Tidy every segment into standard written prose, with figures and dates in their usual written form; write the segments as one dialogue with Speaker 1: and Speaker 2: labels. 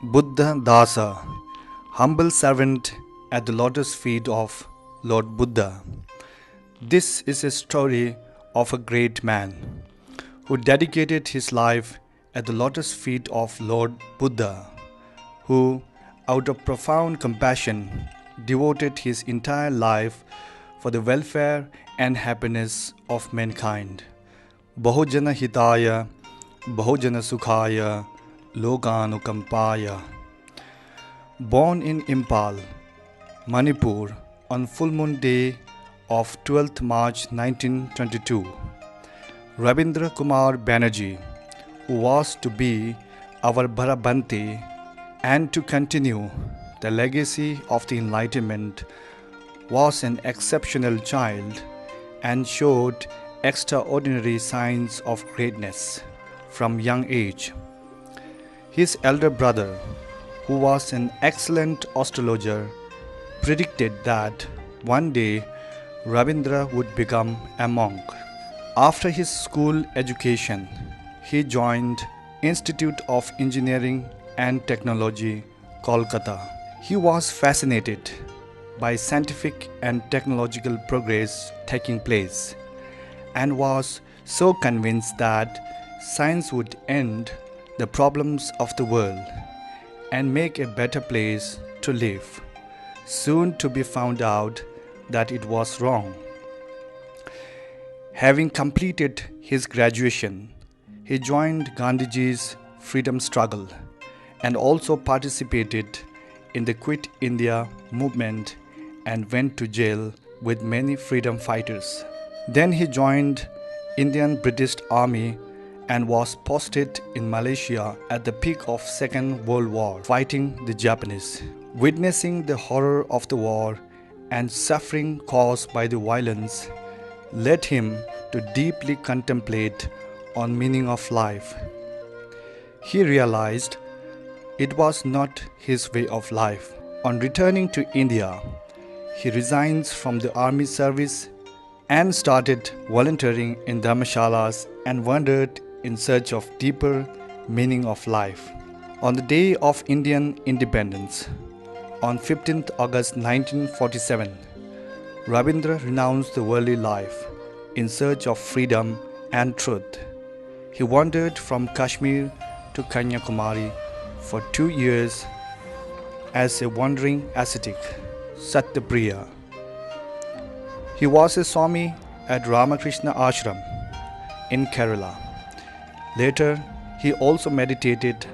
Speaker 1: Buddhadasa, humble servant at the lotus feet of Lord Buddha. This is a story of a great man who dedicated his life at the lotus feet of Lord Buddha, who, out of profound compassion, devoted his entire life for the welfare and happiness of mankind. Bahujana hitaya, bahujana sukhaya, lokanukampaya. Born in Impal, Manipur, on full moon day of 12th March 1922, Rabindra Kumar Banerjee, who was to be our Bharabante and to continue the legacy of the Enlightenment, was an exceptional child and showed extraordinary signs of greatness from young age. His elder brother, who was an excellent astrologer, predicted that one day Rabindra would become a monk. After his school education, he joined Institute of Engineering and Technology, Kolkata. He was fascinated by scientific and technological progress taking place and was so convinced that science would end the problems of the world and make a better place to live, soon to be found out that it was wrong. Having completed his graduation, he joined Gandhiji's freedom struggle and also participated in the Quit India movement and went to jail with many freedom fighters. Then he joined Indian British Army and was posted in Malaysia at the peak of Second World War, fighting the Japanese. Witnessing the horror of the war and suffering caused by the violence led him to deeply contemplate on meaning of life. He realized it was not his way of life. On returning to India, he resigns from the army service and started volunteering in dharmashalas and wandered in search of deeper meaning of life. On the day of Indian independence, on 15th August 1947, Rabindra renounced the worldly life in search of freedom and truth. He wandered from Kashmir to Kanyakumari for 2 years as a wandering ascetic, Satyapriya. He was a Swami at Ramakrishna Ashram in Kerala. Later, he also meditated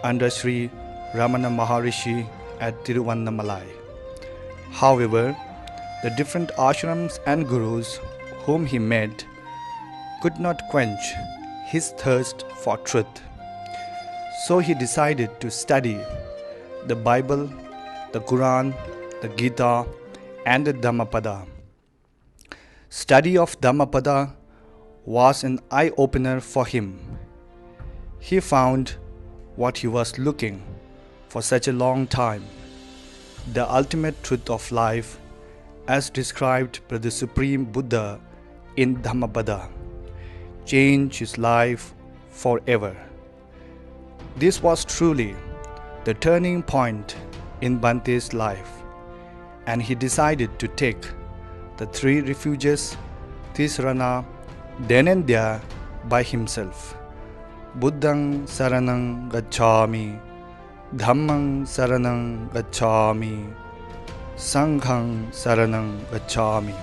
Speaker 1: under Sri Ramana Maharishi at Tiruvannamalai. However, the different ashrams and gurus whom he met could not quench his thirst for truth. So he decided to study the Bible, the Quran, the Gita, and the Dhammapada. Study of Dhammapada was an eye-opener for him. He found what he was looking for such a long time, the ultimate truth of life as described by the Supreme Buddha in Dhammapada, change his life forever. This was truly the turning point in Bante's life, and he decided to take the three refuges, Tisrana, Dhanendya, by himself. Buddhang Saranang Gacchami, Dhammang Saranang Gacchami, Sanghang Saranang Gacchami.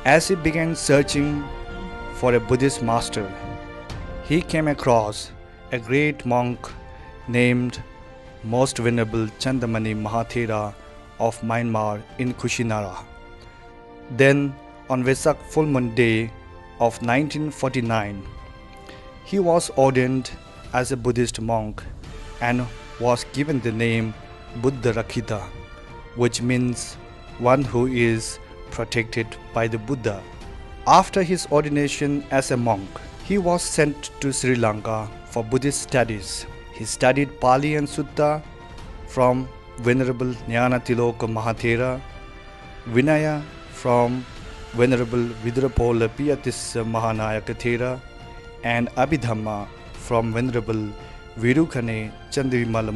Speaker 1: As he began searching for a Buddhist master, he came across a great monk named Most Venerable Chandamani Mahathera of Myanmar in Kushinara. Then, on Vesak full moon day of 1949, he was ordained as a Buddhist monk and was given the name Buddha Rakhita, which means one who is protected by the Buddha. After his ordination as a monk, he was sent to Sri Lanka for Buddhist studies. He studied Pali and Sutta from Venerable Jnanatiloka Mahathera, Vinaya from Venerable Vidrapola Piyatissa Mahanayaka Thera, and Abhidhamma from Venerable Virukane Chandivimal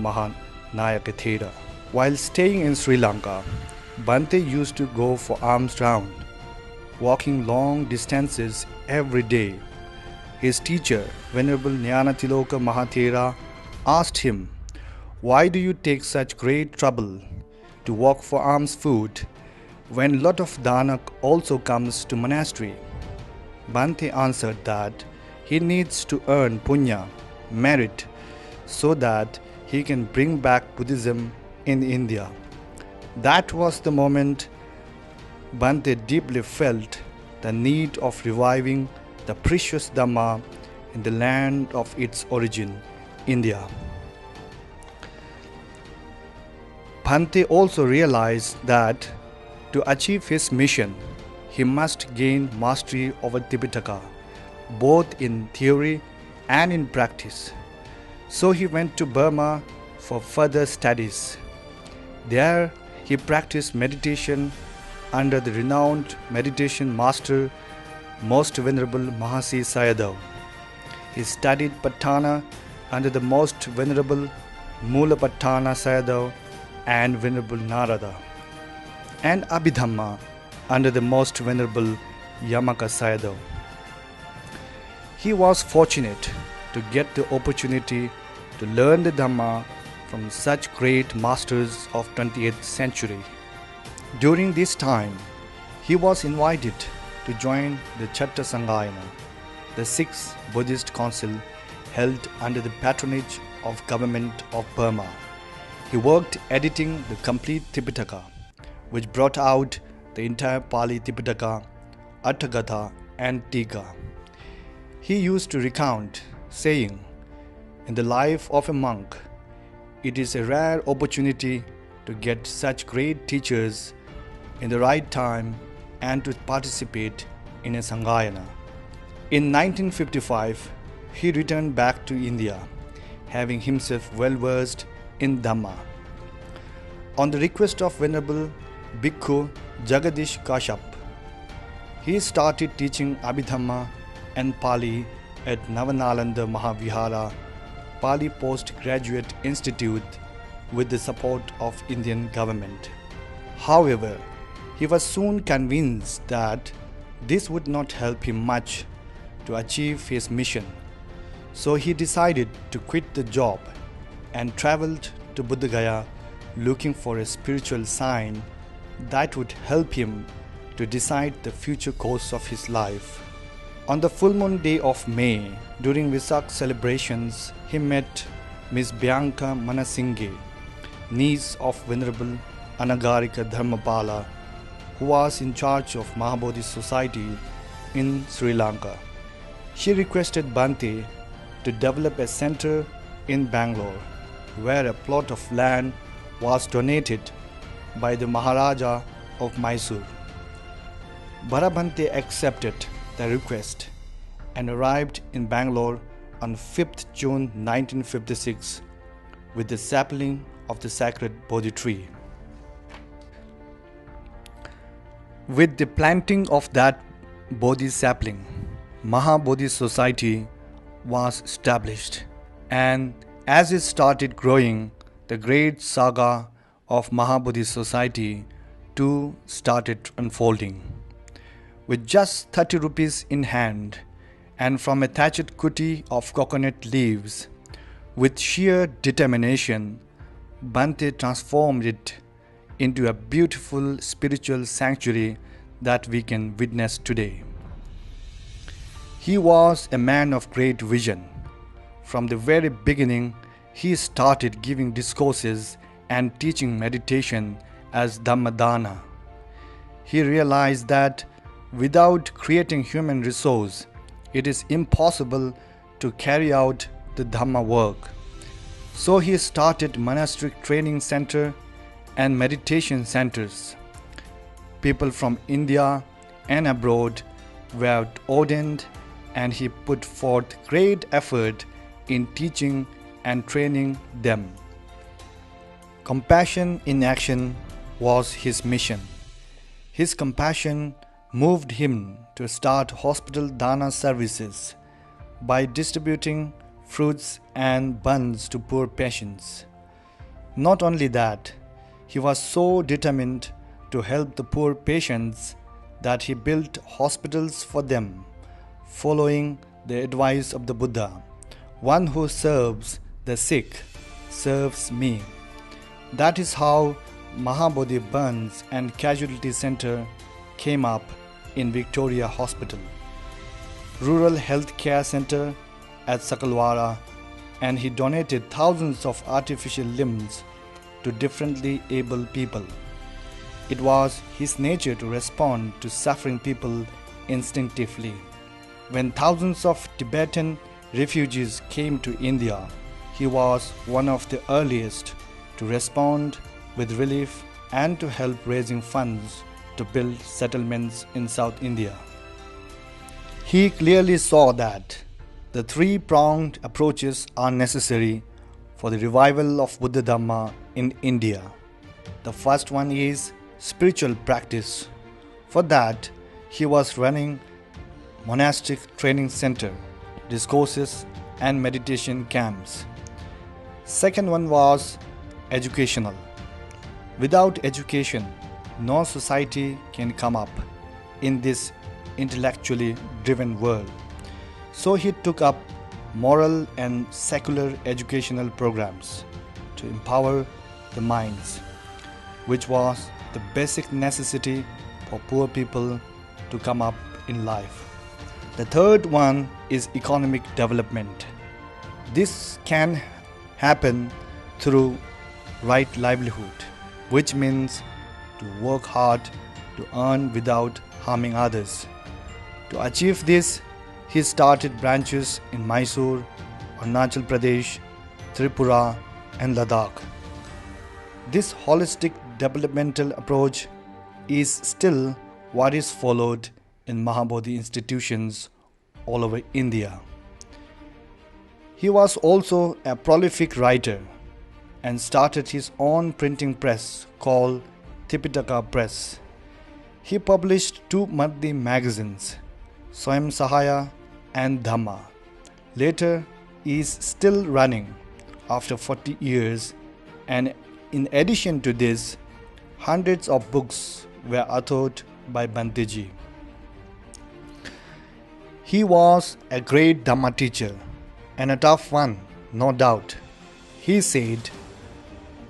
Speaker 1: Mahanayakathera. While staying in Sri Lanka, Bhante used to go for alms round, walking long distances every day. His teacher, Venerable Jnanatiloka Mahathera, asked him, "Why do you take such great trouble to walk for alms food when lot of dana also comes to monastery?" Bhante answered that he needs to earn punya, merit, so that he can bring back Buddhism in India. That was the moment Bhante deeply felt the need of reviving the precious Dhamma in the land of its origin, India. Bhante also realized that to achieve his mission, he must gain mastery over Tipitaka, both in theory and in practice. So he went to Burma for further studies. There he practiced meditation under the renowned meditation master, Most Venerable Mahasi Sayadaw. He studied Patthana under the Most Venerable Mulapatthana Sayadaw and Venerable Narada, and Abhidhamma under the Most Venerable Yamaka Sayadaw. He was fortunate to get the opportunity to learn the Dhamma from such great masters of 20th century. During this time, he was invited to join the Chatta Sanghayana, the sixth Buddhist council held under the patronage of government of Burma. He worked editing the complete Tipitaka, which brought out the entire Pali Tipitaka, Attagatha and Tika. He used to recount, saying, "In the life of a monk, it is a rare opportunity to get such great teachers in the right time and to participate in a Sanghayana." In 1955, he returned back to India, having himself well versed in Dhamma. On the request of Venerable Bhikkhu Jagadish Kashyap, he started teaching Abhidhamma and Pali at Navanalanda Mahavihara Pali Postgraduate Institute with the support of Indian government. However, he was soon convinced that this would not help him much to achieve his mission. So he decided to quit the job and traveled to Buddhagaya looking for a spiritual sign that would help him to decide the future course of his life. On the full moon day of May, during Vesak celebrations, he met Miss Bianca Manasinghe, niece of Venerable Anagarika Dharmapala, who was in charge of Mahabodhi Society in Sri Lanka. She requested Bhante to develop a center in Bangalore, where a plot of land was donated by the Maharaja of Mysore. Bharabhante accepted the request and arrived in Bangalore on 5th June 1956 with the sapling of the sacred Bodhi tree. With the planting of that Bodhi sapling, Mahabodhi Society was established, and as it started growing, the great saga of Mahabodhi Society too started unfolding. With just 30 rupees in hand and from a thatched kuti of coconut leaves, with sheer determination, Bhante transformed it into a beautiful spiritual sanctuary that we can witness today. He was a man of great vision. From the very beginning, he started giving discourses and teaching meditation as Dhammadana. He realized that without creating human resource, it is impossible to carry out the Dhamma work. So he started monastic training center and meditation centers. People from India and abroad were ordained, and he put forth great effort in teaching and training them. Compassion in action was his mission. His compassion moved him to start hospital dana services by distributing fruits, and buns to poor patients. Not only that, he was so determined to help the poor patients that he built hospitals for them, following the advice of the Buddha: "One who serves the sick serves me." That is how Mahabodhi Burns and Casualty Center came up in Victoria Hospital, Rural Health Care Center at Sakalwara, and he donated thousands of artificial limbs to differently able people. It was his nature to respond to suffering people instinctively. When thousands of Tibetan refugees came to India, he was one of the earliest to respond with relief and to help raising funds to build settlements in South India. He clearly saw that the three-pronged approaches are necessary for the revival of Buddha Dhamma in India. The first one is spiritual practice. For that, he was running Monastic training center, discourses and meditation camps. Second one was educational. Without education, no society can come up in this intellectually driven world. So he took up moral and secular educational programs to empower the minds, which was the basic necessity for poor people to come up in life. The third one is economic development. This can happen through right livelihood, which means to work hard to earn without harming others. To achieve this, he started branches in Mysore, Arunachal Pradesh, Tripura, and Ladakh. This holistic developmental approach is still what is followed in Mahabodhi institutions all over India. He was also a prolific writer and started his own printing press called Tipitaka Press. He published two monthly magazines, Swayam Sahaya and Dhamma. Later is still running after 40 years, and in addition to this, hundreds of books were authored by Bantiji. He was a great Dhamma teacher and a tough one, no doubt. He said,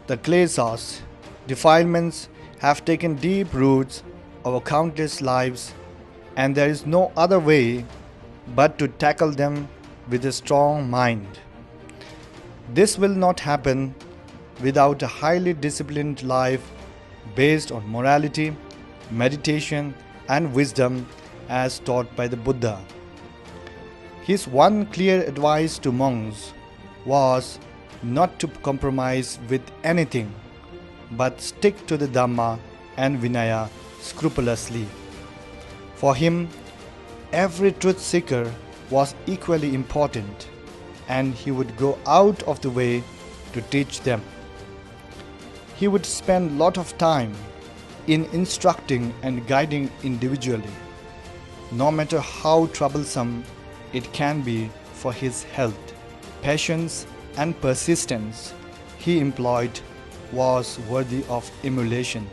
Speaker 1: "The kleshas, defilements, have taken deep roots over countless lives, and there is no other way but to tackle them with a strong mind. This will not happen without a highly disciplined life based on morality, meditation, and wisdom as taught by the Buddha." His one clear advice to monks was not to compromise with anything, but stick to the Dhamma and Vinaya scrupulously. For him, every truth seeker was equally important, and he would go out of the way to teach them. He would spend a lot of time in instructing and guiding individually, no matter how troublesome it can be for his health. Patience and persistence he employed was worthy of emulation.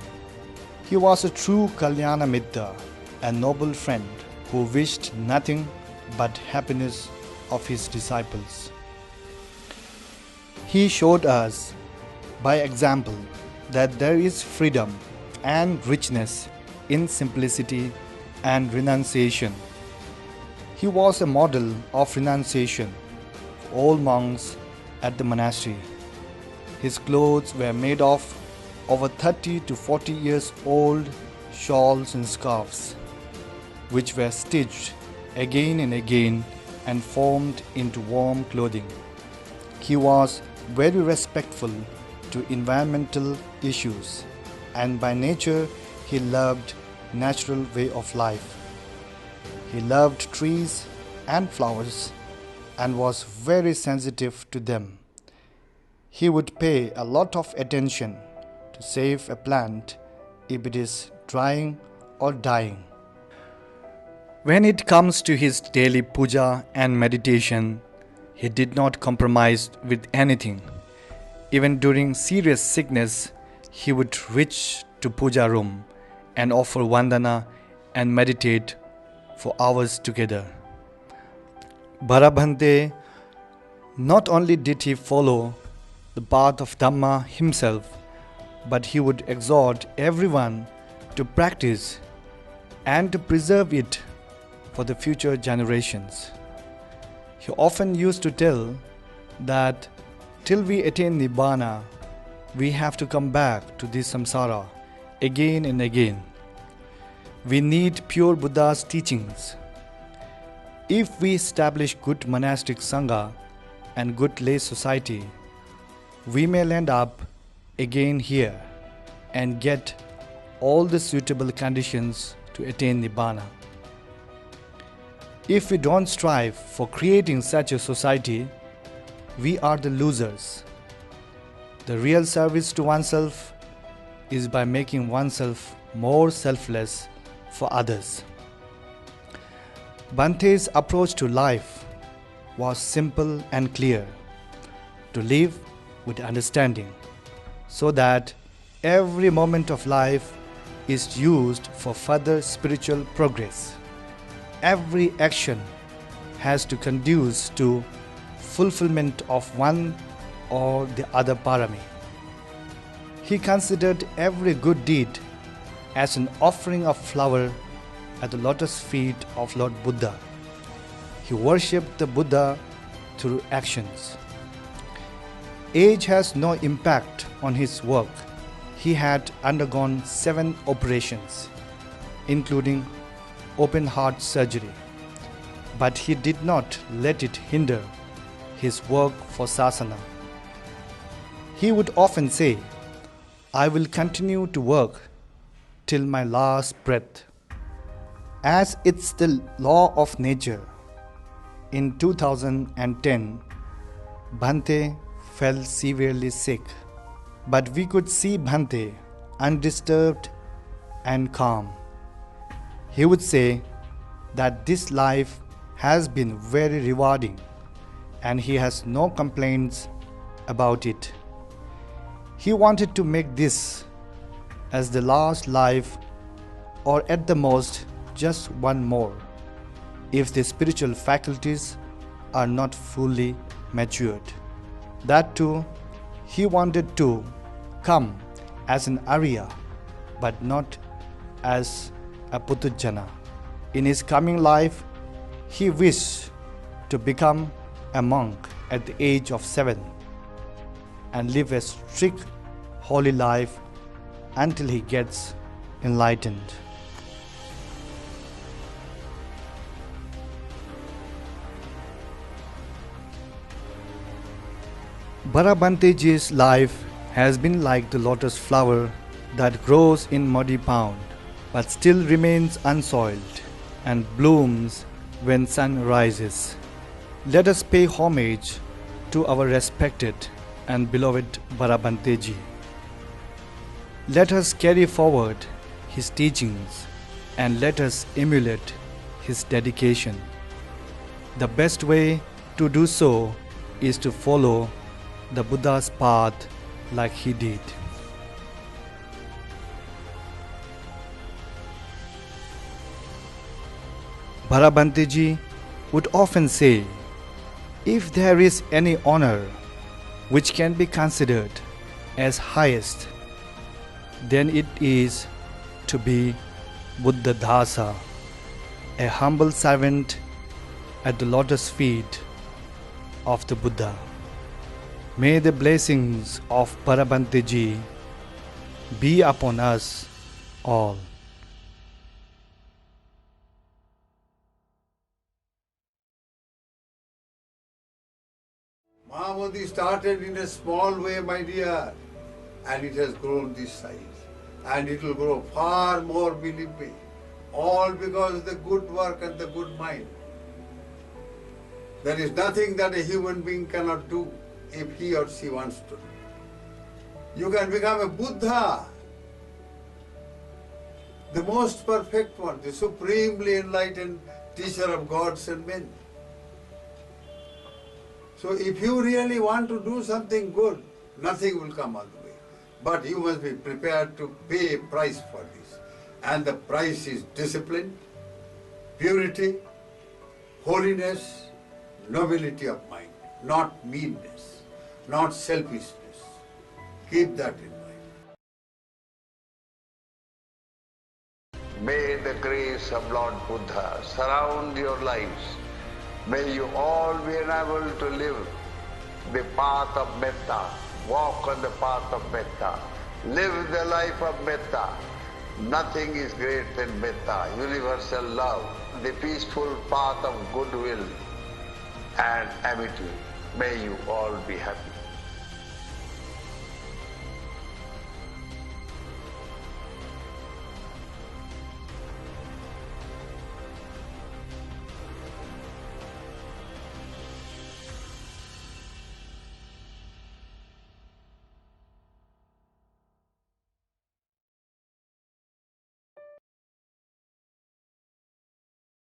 Speaker 1: He was a true Kalyana Mitra, a noble friend who wished nothing but happiness of his disciples. He showed us by example that there is freedom and richness in simplicity and renunciation. He was a model of renunciation for all monks at the monastery. His clothes were made of over 30 to 40 years old shawls and scarves, which were stitched again and again and formed into warm clothing. He was very respectful to environmental issues, and by nature he loved natural way of life. He loved trees and flowers and was very sensitive to them. He would pay a lot of attention to save a plant if it is drying or dying. When it comes to his daily puja and meditation, He did not compromise with anything. Even during serious sickness, he would reach to puja room and offer vandana and meditate for hours together. Bharabhante, not only did he follow the path of Dhamma himself, but he would exhort everyone to practice and to preserve it for the future generations. He often used to tell that till we attain Nibbana, we have to come back to this samsara again and again. We need pure Buddha's teachings. If we establish good monastic sangha and good lay society, we may land up again here and get all the suitable conditions to attain Nibbana. If we don't strive for creating such a society, we are the losers. The real service to oneself is by making oneself more selfless for others. Bhante's approach to life was simple and clear: to live with understanding, so that every moment of life is used for further spiritual progress. Every action has to conduce to fulfillment of one or the other parami. He considered every good deed as an offering of flower at the lotus feet of Lord Buddha. He worshipped the Buddha through actions. Age has no impact on his work. He had undergone 7 operations, including open heart surgery, but he did not let it hinder his work for sasana. He would often say, "I will continue to work till my last breath." As it's the law of nature, in 2010, Bhante fell severely sick, but we could see Bhante undisturbed and calm. He would say that this life has been very rewarding and he has no complaints about it. He wanted to make this as the last life, or at the most just one more, if the spiritual faculties are not fully matured. That too, he wanted to come as an Arya, but not as a Puthujjana. In his coming life, he wished to become a monk at the age of 7 and live a strict, holy life until he gets enlightened. Bharabhanteji's life has been like the lotus flower that grows in muddy pond, but still remains unsoiled and blooms when sun rises. Let us pay homage to our respected and beloved Bharabhanteji. Let us carry forward his teachings and let us emulate his dedication. The best way to do so is to follow the Buddha's path like he did. Bharabhanteji would often say, "If there is any honor which can be considered as highest, then it is to be Buddhadasa, a humble servant at the lotus feet of the Buddha." May the blessings of Bharabhanteji be upon us all.
Speaker 2: Mahabodhi started in a small way, my dear, and it has grown this size. And it will grow far more, believe me. All because of the good work and the good mind. There is nothing that a human being cannot do if he or she wants to. You can become a Buddha, the most perfect one, the supremely enlightened teacher of gods and men. So if you really want to do something good, nothing will come all the way. But you must be prepared to pay a price for this. And the price is discipline, purity, holiness, nobility of mind, not meanness, not selfishness. Keep that in mind.
Speaker 3: May the grace of Lord Buddha surround your lives. May you all be enabled to live the path of metta, walk on the path of metta, live the life of metta. Nothing is greater than metta, universal love, the peaceful path of goodwill and amity. May you all be happy.